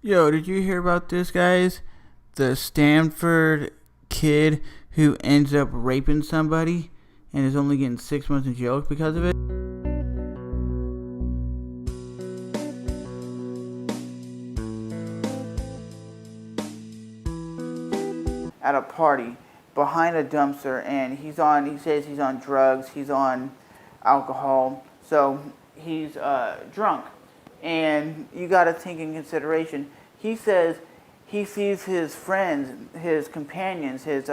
Yo, did you hear about this, guys? The Stanford kid who ends up raping somebody and is only getting 6 months in jail because of it? At a party behind a dumpster, and he says he's on drugs, he's on alcohol, so he's drunk. And you got to take in consideration, he says he sees his friends, his companions, his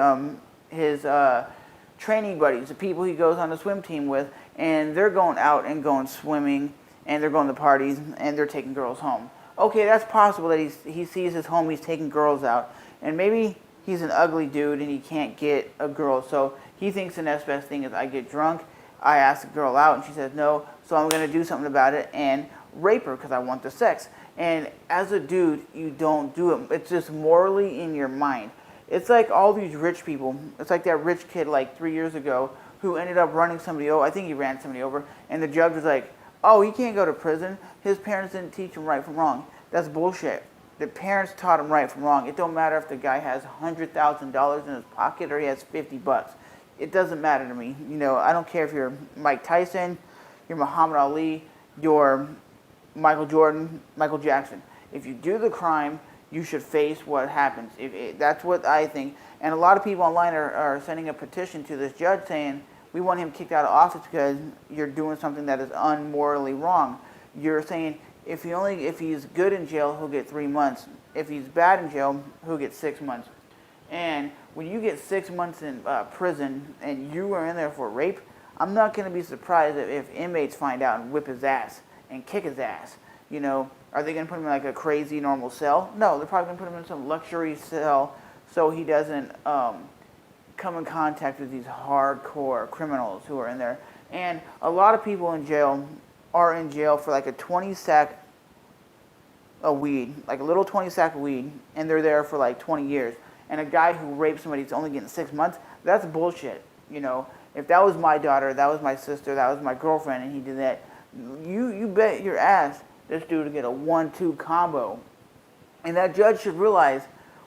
training buddies, the people he goes on the swim team with, and they're going out and going swimming, and they're going to parties, and they're taking girls home. Okay, that's possible that he sees his homies taking girls out, and maybe he's an ugly dude and he can't get a girl, so he thinks the next best thing is I get drunk, I ask the girl out, and she says no, so I'm going to do something about it and rape her because I want the sex. And as a dude, you don't do it. It's just morally in your mind. It's like all these rich people. It's like that rich kid like 3 years ago who ended up running somebody over. I think he ran somebody over, and the judge was like, oh, he can't go to prison. His parents didn't teach him right from wrong. That's bullshit. The parents taught him right from wrong. It don't matter if the guy has $100,000 in his pocket or he has $50. It doesn't matter to me. You know, I don't care if you're Mike Tyson, you're Muhammad Ali, you're Michael Jordan, Michael Jackson. If you do the crime, you should face what happens. That's what I think. And a lot of people online are sending a petition to this judge saying, we want him kicked out of office because you're doing something that is unmorally wrong. You're saying if he's good in jail, he'll get 3 months. If he's bad in jail, he'll get 6 months. And when you get 6 months in prison and you are in there for rape, I'm not going to be surprised if inmates find out and whip his ass and kick his ass. You know, are they going to put him in like a crazy normal cell? No, they're probably going to put him in some luxury cell so he doesn't come in contact with these hardcore criminals who are in there. And a lot of people in jail are in jail for like a 20 sack of weed, like a little 20 sack of weed, and they're there for like 20 years. And a guy who raped somebody is only getting 6 months, that's bullshit. You know, if that was my daughter, that was my sister, that was my girlfriend, and he did that, you bet your ass this dude would get a 1-2 combo. And that judge should realize,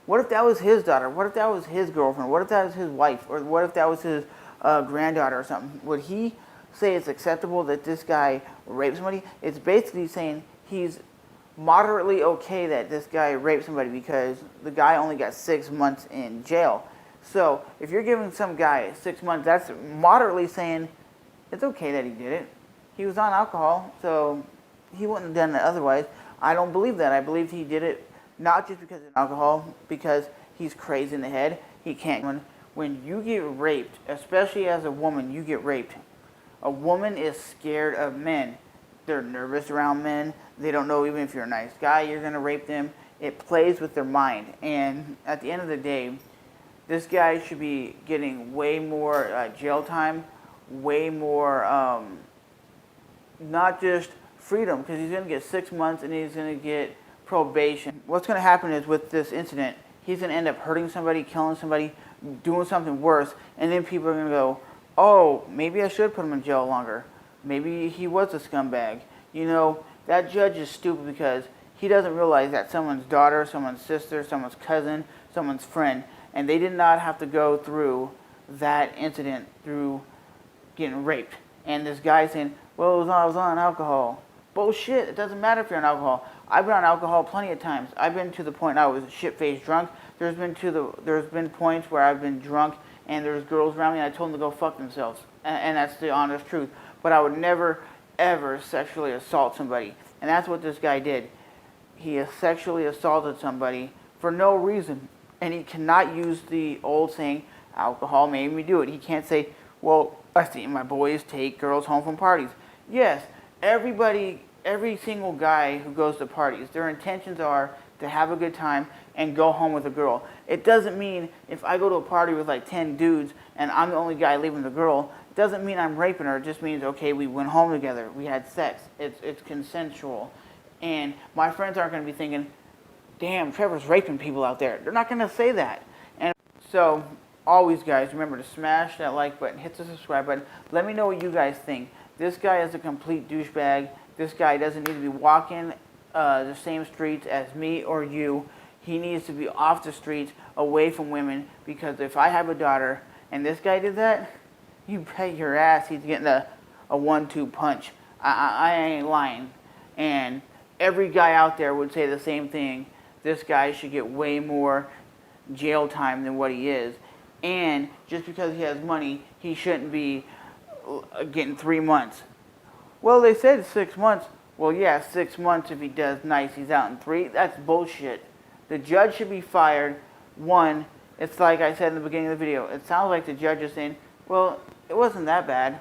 what if that was his daughter? What if that was his girlfriend? What if that was his wife? Or what if that was his granddaughter or something? Would he say it's acceptable that this guy raped somebody? It's basically saying he's moderately okay that this guy raped somebody because the guy only got 6 months in jail. So if you're giving some guy 6 months, that's moderately saying it's okay that he did it. He was on alcohol, so he wouldn't have done it otherwise. I don't believe that. I believe he did it not just because of alcohol, because he's crazy in the head. He can't. When you get raped, especially as a woman, you get raped. A woman is scared of men. They're nervous around men. They don't know even if you're a nice guy, you're going to rape them. It plays with their mind. And at the end of the day, this guy should be getting way more jail time, way more, not just freedom, because he's going to get 6 months and he's going to get probation. What's going to happen is with this incident, he's going to end up hurting somebody, killing somebody, doing something worse, and then people are going to go, oh, maybe I should put him in jail longer. Maybe he was a scumbag. You know, that judge is stupid because he doesn't realize that someone's daughter, someone's sister, someone's cousin, someone's friend, and they did not have to go through that incident through getting raped. And this guy saying, well, I was on alcohol. Bullshit. It doesn't matter if you're on alcohol. I've been on alcohol plenty of times. I've been to the point I was shit-faced drunk. There's been points where I've been drunk and there's girls around me and I told them to go fuck themselves. And that's the honest truth. But I would never, ever sexually assault somebody. And that's what this guy did. He sexually assaulted somebody for no reason. And he cannot use the old saying, alcohol made me do it. He can't say, well, I see my boys take girls home from parties. Yes, every single guy who goes to parties, their intentions are to have a good time and go home with a girl. It doesn't mean if I go to a party with like 10 dudes and I'm the only guy leaving the girl, it doesn't mean I'm raping her. It just means, okay, we went home together. We had sex. It's consensual. And my friends aren't going to be thinking, damn, Trevor's raping people out there. They're not going to say that. And so always, guys, remember to smash that like button, hit the subscribe button. Let me know what you guys think. This guy is a complete douchebag. This guy doesn't need to be walking the same streets as me or you. He needs to be off the streets, away from women, because if I have a daughter and this guy did that, you bet your ass he's getting a 1-2 punch. I ain't lying. And every guy out there would say the same thing. This guy should get way more jail time than what he is. And just because he has money, he shouldn't be getting 3 months. Well, they said 6 months. Well, yeah, 6 months if he does nice, he's out in 3. That's bullshit. The judge should be fired. One, it's like I said in the beginning of the video. It sounds like the judge is saying, well, it wasn't that bad.